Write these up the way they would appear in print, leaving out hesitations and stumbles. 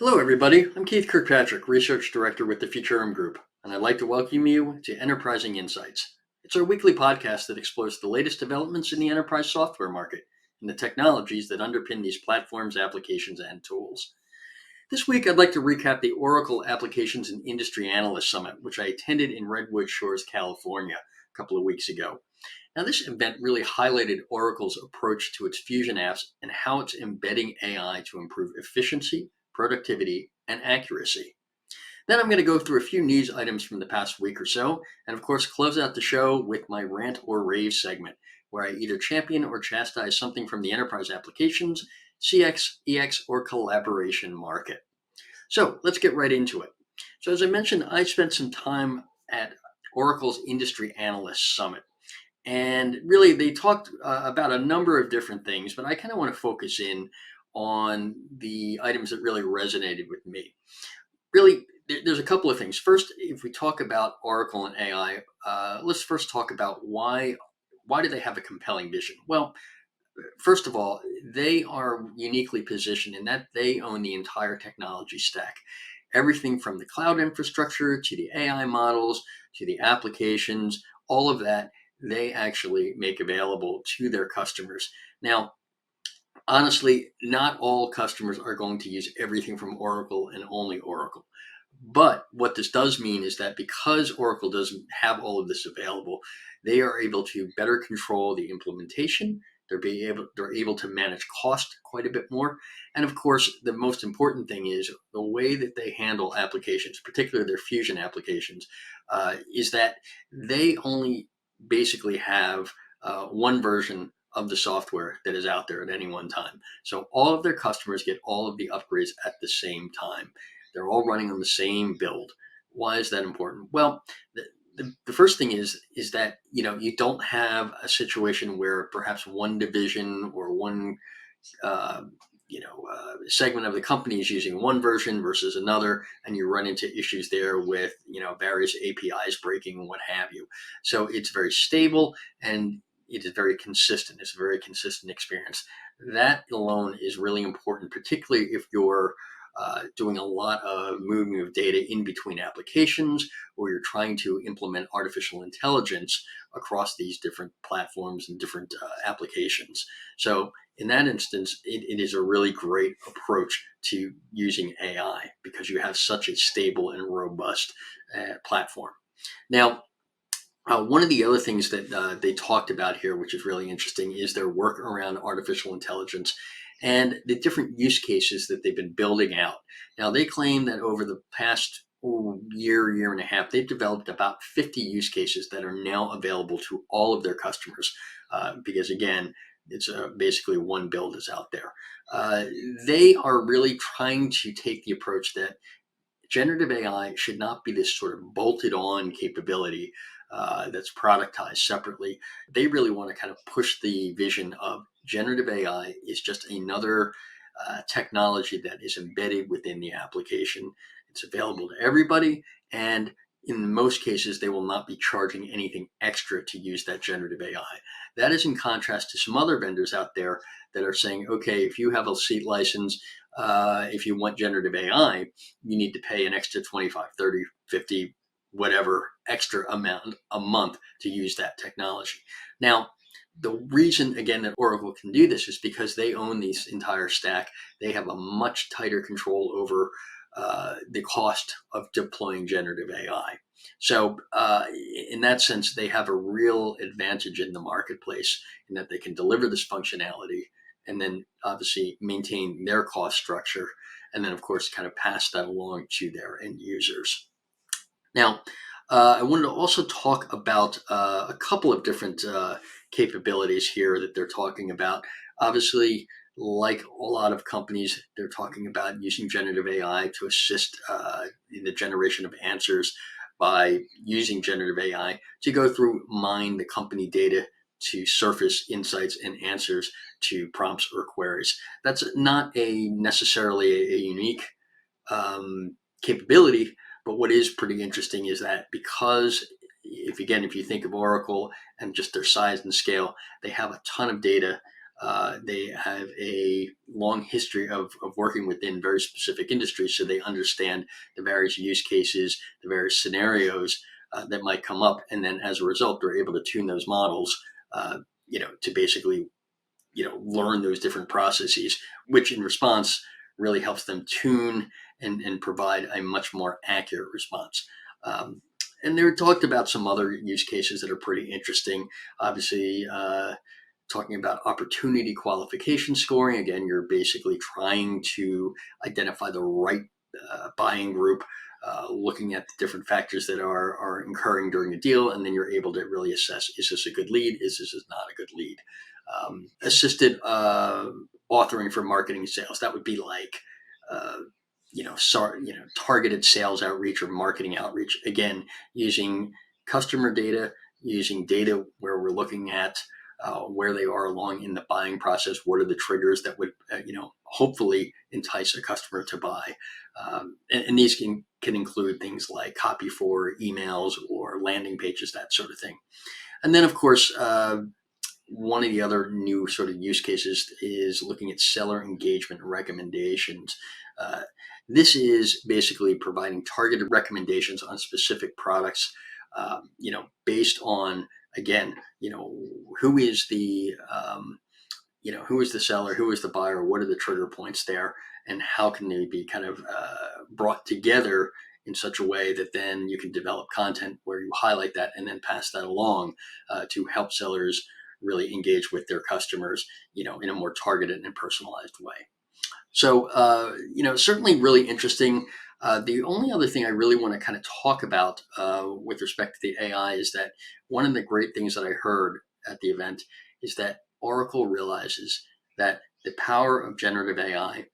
Hello, everybody. I'm Keith Kirkpatrick, Research Director with the Futurum Group, and I'd like to welcome you to Enterprising Insights. It's our weekly podcast that explores the latest developments in the enterprise software market and the technologies that underpin these platforms, applications, and tools. This week, I'd like to recap the Oracle Applications and Industry Analyst Summit, which I attended in Redwood Shores, California, a couple of weeks ago. Now, this event really highlighted Oracle's approach to its Fusion apps and how it's embedding AI to improve efficiency, productivity, and accuracy. Then I'm going to go through a few news items from the past week or so, and of course, close out the show with my Rant or Rave segment, where I either champion or chastise something from the enterprise applications, CX, EX, or collaboration market. So let's get right into it. So as I mentioned, I spent some time at Oracle's Industry Analyst Summit. And really, they talked about a number of different things, but I kind of want to focus in on the items that really resonated with me. Really, there's a couple of things. First, if we talk about Oracle and AI, let's first talk about why do they have a compelling vision? Well, first of all, they are uniquely positioned in that they own the entire technology stack. Everything from the cloud infrastructure to the AI models to the applications, all of that they actually make available to their customers. Now, honestly, not all customers are going to use everything from Oracle and only Oracle. But what this does mean is that because Oracle doesn't have all of this available, they are able to better control the implementation. They're able to manage cost quite a bit more. And of course, the most important thing is the way that they handle applications, particularly their Fusion applications, is that they only basically have one version of the software that is out there at any one time. So all of their customers get all of the upgrades at the same time. They're all running on the same build. Why is that important? Well, the first thing is that you don't have a situation where perhaps one division or one segment of the company is using one version versus another, and you run into issues there with various APIs breaking and what have you. So it's very stable and it is very consistent. It's a very consistent experience. That alone is really important, particularly if you're doing a lot of moving of data in between applications, or you're trying to implement artificial intelligence across these different platforms and different applications. So in that instance, it is a really great approach to using AI because you have such a stable and robust platform. Now, one of the other things that they talked about here, which is really interesting, is their work around artificial intelligence and the different use cases that they've been building out. Now, they claim that over the past year and a half, they've developed about 50 use cases that are now available to all of their customers because, again, it's basically one build is out there. They are really trying to take the approach that generative AI should not be this sort of bolted on capability that's productized separately. They really want to kind of push the vision of generative AI is just another technology that is embedded within the application. It's available to everybody, and in most cases, they will not be charging anything extra to use that generative AI. That is in contrast to some other vendors out there that are saying, okay, if you have a seat license, if you want generative AI, you need to pay an extra 25, 30, 50, whatever extra amount a month to use that technology. Now, the reason, again, that Oracle can do this is because they own this entire stack. They have a much tighter control over the cost of deploying generative AI. So in that sense, they have a real advantage in the marketplace in that they can deliver this functionality and then obviously maintain their cost structure, and then of course kind of pass that along to their end users. Now, I wanted to also talk about a couple of different capabilities here that they're talking about. Obviously, like a lot of companies, they're talking about using generative AI to assist in the generation of answers by using generative AI to go through, mine the company data to surface insights and answers to prompts or queries. That's not necessarily a unique capability, but what is pretty interesting is that because if you think of Oracle and just their size and scale, they have a ton of data They have a long history of working within very specific industries, so they understand the various use cases, the various scenarios that might come up, and then as a result, they're able to tune those models, to basically, learn those different processes, which in response really helps them tune and provide a much more accurate response. And they're talked about some other use cases that are pretty interesting. Obviously, talking about opportunity qualification scoring. Again, you're basically trying to identify the right buying group, looking at the different factors that are occurring during a deal, and then you're able to really assess, is this a good lead? Is this not a good lead? Assisted authoring for marketing and sales. That would be like, uh, targeted sales outreach or marketing outreach. Again, using customer data, using data where we're looking at where they are along in the buying process. What are the triggers that would, hopefully entice a customer to buy? And these can include things like copy for emails or landing pages, that sort of thing. And then, of course, one of the other new sort of use cases is looking at seller engagement recommendations. Uh, this is basically providing targeted recommendations on specific products, based on, again, who is the, who is the seller, who is the buyer, what are the trigger points there, and how can they be kind of brought together in such a way that then you can develop content where you highlight that and then pass that along to help sellers really engage with their customers, in a more targeted and personalized way. So, certainly really interesting. The only other thing I really want to kind of talk about with respect to the AI is that one of the great things that I heard at the event is that Oracle realizes that the power of generative AI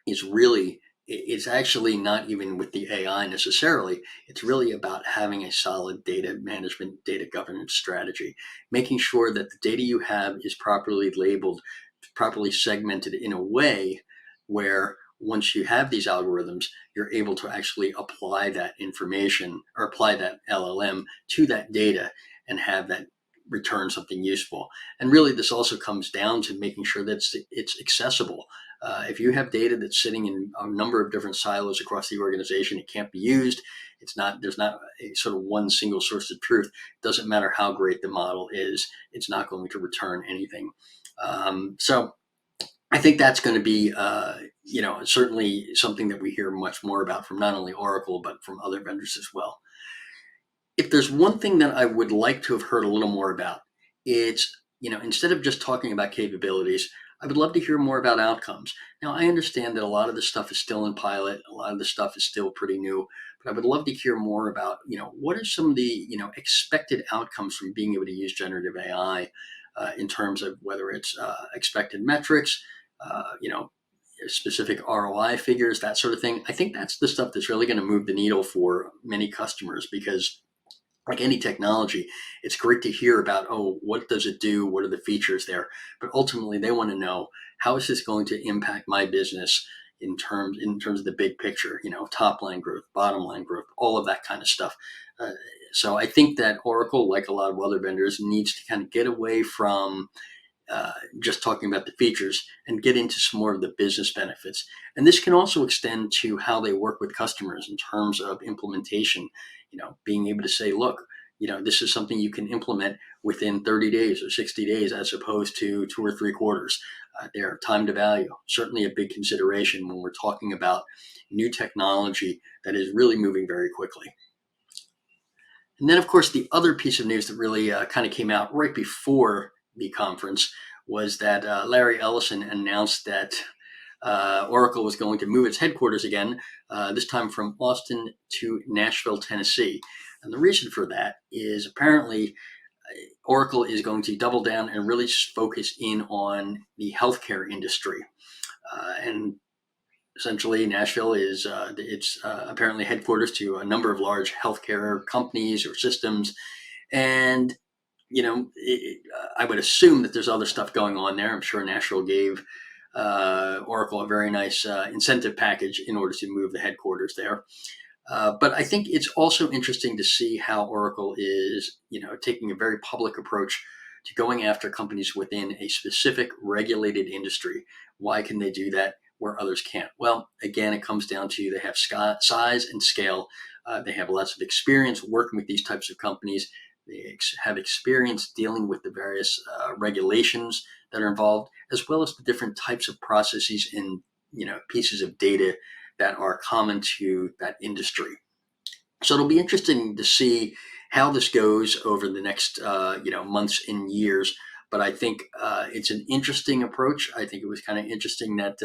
is really, it's actually not even with the AI necessarily. It's really about having a solid data management, data governance strategy, making sure that the data you have is properly labeled, properly segmented in a way where once you have these algorithms, you're able to actually apply that information or apply that LLM to that data and have that return something useful. And really, this also comes down to making sure that it's accessible. If you have data that's sitting in a number of different silos across the organization, it can't be used. There's not a sort of one single source of truth. It doesn't matter how great the model is, it's not going to return anything. So I think that's going to be, certainly something that we hear much more about from not only Oracle, but from other vendors as well. If there's one thing that I would like to have heard a little more about, it's, instead of just talking about capabilities, I would love to hear more about outcomes. Now, I understand that a lot of this stuff is still in pilot, a lot of the stuff is still pretty new, but I would love to hear more about, what are some of the, expected outcomes from being able to use generative AI in terms of whether it's expected metrics, specific ROI figures, that sort of thing. I think that's the stuff that's really going to move the needle for many customers because, like any technology, it's great to hear about, oh, what does it do? What are the features there? But ultimately, they want to know, how is this going to impact my business in terms of the big picture, top line growth, bottom line growth, all of that kind of stuff. Uh, so I think that Oracle, like a lot of other vendors, needs to kind of get away from just talking about the features and get into some more of the business benefits. And this can also extend to how they work with customers in terms of implementation, being able to say, look, this is something you can implement within 30 days or 60 days as opposed to 2 or 3 quarters. Their time to value, certainly a big consideration when we're talking about new technology that is really moving very quickly. And then, of course, the other piece of news that really kind of came out right before the conference was that Larry Ellison announced that Oracle was going to move its headquarters again, this time from Austin to Nashville, Tennessee. And the reason for that is apparently Oracle is going to double down and really focus in on the healthcare industry. And essentially, Nashville is it's apparently headquarters to a number of large healthcare companies or systems. And I would assume that there's other stuff going on there. I'm sure Nashville gave Oracle a very nice incentive package in order to move the headquarters there. But I think it's also interesting to see how Oracle is, taking a very public approach to going after companies within a specific regulated industry. Why can they do that where others can't? Well, again, it comes down to they have size and scale. They have lots of experience working with these types of companies. They have experience dealing with the various regulations that are involved, as well as the different types of processes and pieces of data that are common to that industry. So it'll be interesting to see how this goes over the next months and years. But I think it's an interesting approach. I think it was kind of interesting that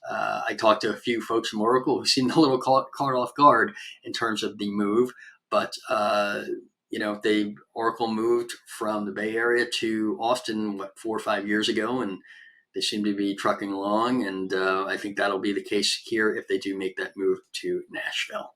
I talked to a few folks from Oracle who seemed a little caught off guard in terms of the move. But Oracle moved from the Bay Area to Austin 4 or 5 years ago, and they seem to be trucking along. And I think that'll be the case here if they do make that move to Nashville.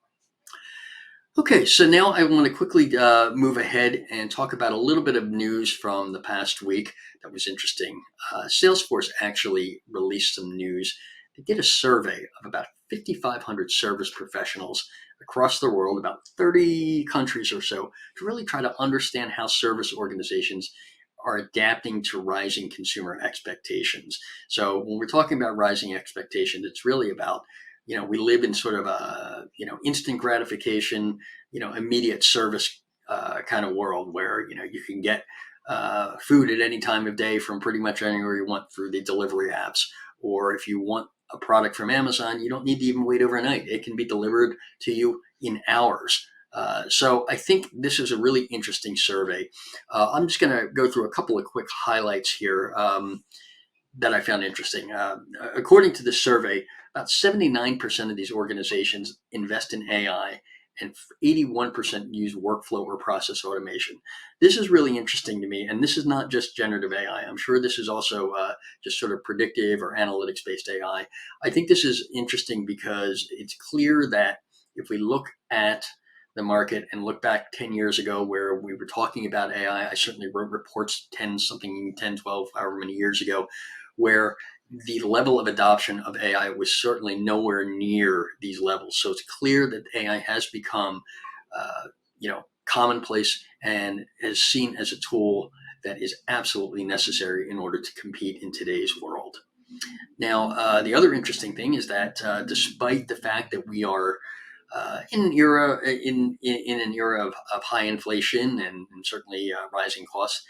Okay, so now I want to quickly move ahead and talk about a little bit of news from the past week that was interesting. Salesforce actually released some news. They did a survey of about 5,500 service professionals across the world, about 30 countries or so, to really try to understand how service organizations are adapting to rising consumer expectations. So when we're talking about rising expectations, it's really about we live in sort of a, instant gratification, immediate service kind of world where, you can get food at any time of day from pretty much anywhere you want through the delivery apps. Or if you want a product from Amazon, you don't need to even wait overnight. It can be delivered to you in hours. So I think this is a really interesting survey. I'm just going to go through a couple of quick highlights here that I found interesting. According to this survey, about 79% of these organizations invest in AI and 81% use workflow or process automation. This is really interesting to me, and this is not just generative AI. I'm sure this is also just sort of predictive or analytics-based AI. I think this is interesting because it's clear that if we look at the market and look back 10 years ago where we were talking about AI, I certainly wrote reports 10, 12, however many years ago, where the level of adoption of AI was certainly nowhere near these levels. So it's clear that AI has become, commonplace and is seen as a tool that is absolutely necessary in order to compete in today's world. Now, the other interesting thing is that despite the fact that we are in an era of high inflation and certainly rising costs,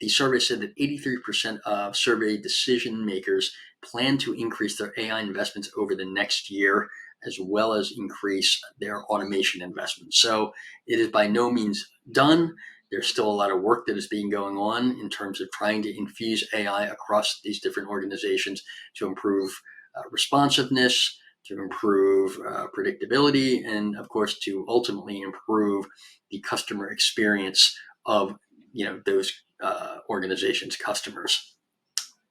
the survey said that 83% of survey decision makers plan to increase their AI investments over the next year, as well as increase their automation investments. So it is by no means done. There's still a lot of work that is being going on in terms of trying to infuse AI across these different organizations to improve responsiveness, to improve predictability, and of course to ultimately improve the customer experience of those organizations' customers.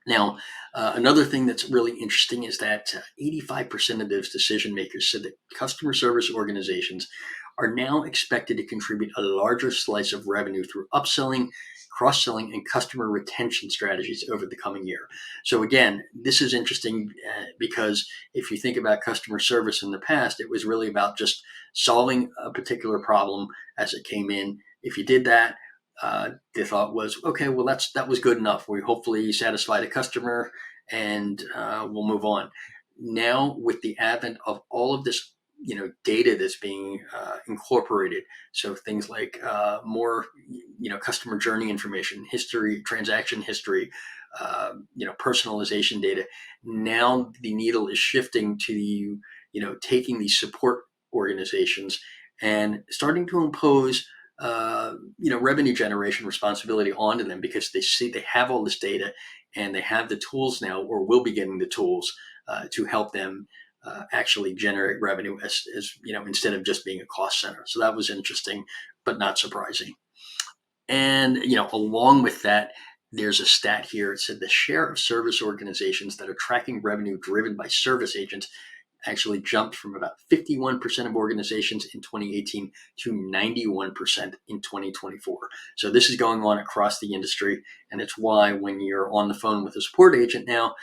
Now, another thing that's really interesting is that 85% of those decision makers said that customer service organizations are now expected to contribute a larger slice of revenue through upselling, cross-selling, and customer retention strategies over the coming year. So again, this is interesting because if you think about customer service in the past, it was really about just solving a particular problem as it came in. If you did that, the thought was, okay, well, that was good enough. We hopefully satisfy the customer and we'll move on. Now, with the advent of all of this, data that's being incorporated, so things like more, customer journey information, history, transaction history, personalization data. Now the needle is shifting to taking these support organizations and starting to impose revenue generation responsibility onto them because they see they have all this data and they have the tools now, or will be getting the tools to help them actually generate revenue as instead of just being a cost center. So that was interesting, but not surprising. And along with that, there's a stat here. It said the share of service organizations that are tracking revenue driven by service agents actually jumped from about 51% of organizations in 2018 to 91% in 2024. So this is going on across the industry, and it's why when you're on the phone with a support agent now,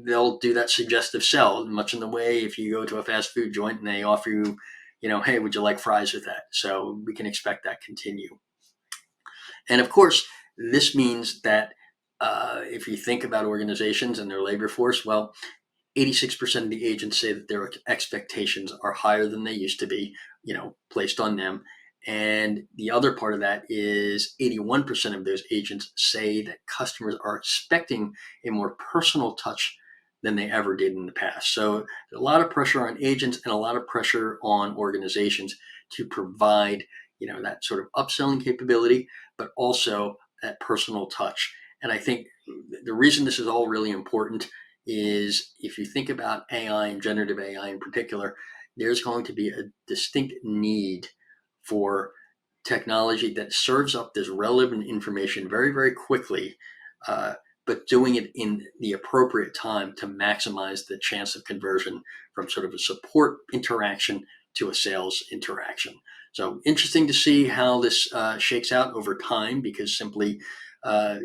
they'll do that suggestive sell, much in the way if you go to a fast food joint and they offer you, hey, would you like fries with that? So we can expect that continue. And of course, this means that if you think about organizations and their labor force, well, 86% of the agents say that their expectations are higher than they used to be, placed on them. And the other part of that is 81% of those agents say that customers are expecting a more personal touch than they ever did in the past. So there's a lot of pressure on agents and a lot of pressure on organizations to provide, that sort of upselling capability, but also that personal touch. And I think the reason this is all really important is if you think about AI and generative AI in particular, there's going to be a distinct need for technology that serves up this relevant information very, very quickly, but doing it in the appropriate time to maximize the chance of conversion from sort of a support interaction to a sales interaction. So interesting to see how this shakes out over time, because simply, there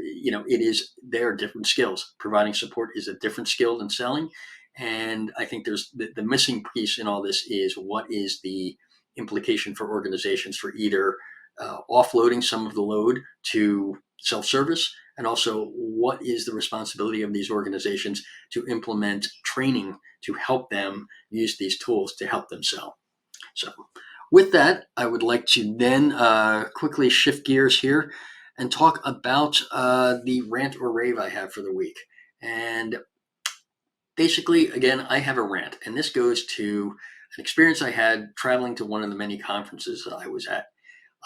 are different skills. Providing support is a different skill than selling. And I think there's the missing piece in all this is what is the implication for organizations for either offloading some of the load to self-service, and also what is the responsibility of these organizations to implement training to help them use these tools to help them sell. So with that, I would like to then quickly shift gears here and talk about the rant or rave I have for the week. And basically, again, I have a rant, and this goes to an experience I had traveling to one of the many conferences that I was at.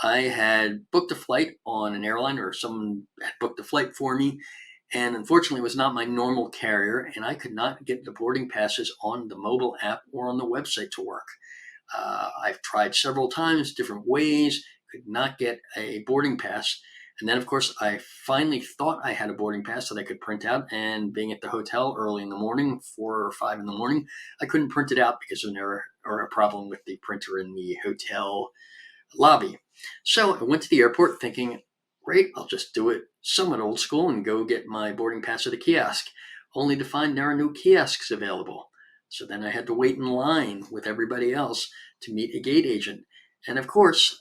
I had booked a flight on an airline, or someone had booked a flight for me, and unfortunately it was not my normal carrier, and I could not get the boarding passes on the mobile app or on the website to work. I've tried several times, different ways, could not get a boarding pass. And then, of course, I finally thought I had a boarding pass that I could print out. And being at the hotel early in the morning, 4 or 5 in the morning, I couldn't print it out because of an error or a problem with the printer in the hotel lobby. So I went to the airport thinking, great, I'll just do it somewhat old school and go get my boarding pass at a kiosk, only to find there are no kiosks available. So then I had to wait in line with everybody else to meet a gate agent. And of course,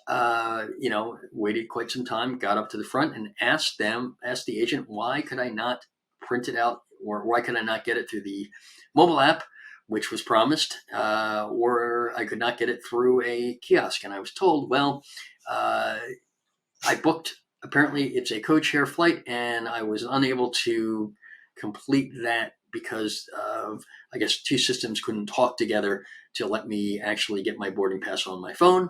waited quite some time, got up to the front and asked the agent, why could I not print it out, or why could I not get it through the mobile app, which was promised, or I could not get it through a kiosk. And I was told, well, I booked, apparently it's a code share flight, and I was unable to complete that because of, I guess, two systems couldn't talk together to let me actually get my boarding pass on my phone.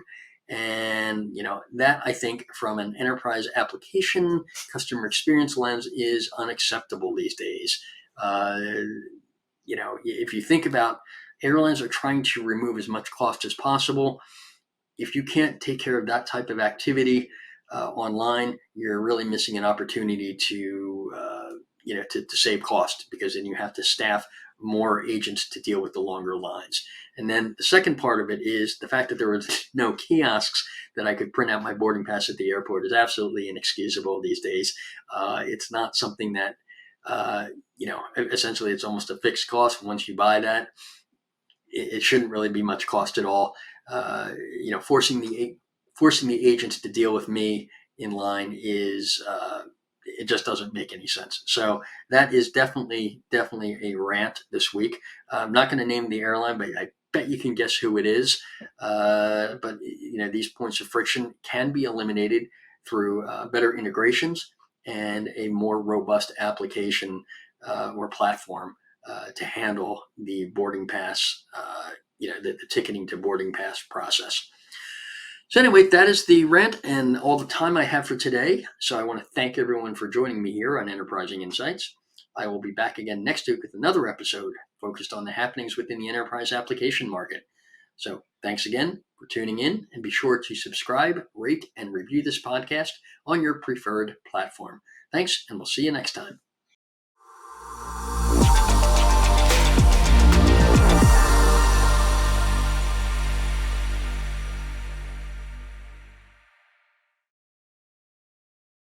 And, that I think from an enterprise application customer experience lens is unacceptable these days. If you think about, airlines are trying to remove as much cost as possible. If you can't take care of that type of activity online, you're really missing an opportunity to save cost, because then you have to staff more agents to deal with the longer lines. And then the second part of it is the fact that there was no kiosks that I could print out my boarding pass at the airport is absolutely inexcusable these days. It's not something that, essentially it's almost a fixed cost. Once you buy that, it shouldn't really be much cost at all. Forcing the agents to deal with me in line is, it just doesn't make any sense. So that is definitely a rant this week. I'm not going to name the airline, but I bet you can guess who it is. But these points of friction can be eliminated through better integrations and a more robust application or platform to handle the boarding pass, the ticketing to boarding pass process. So anyway, that is the rant and all the time I have for today. So I want to thank everyone for joining me here on Enterprising Insights. I will be back again next week with another episode focused on the happenings within the enterprise application market. So thanks again for tuning in, and be sure to subscribe, rate, and review this podcast on your preferred platform. Thanks, and we'll see you next time.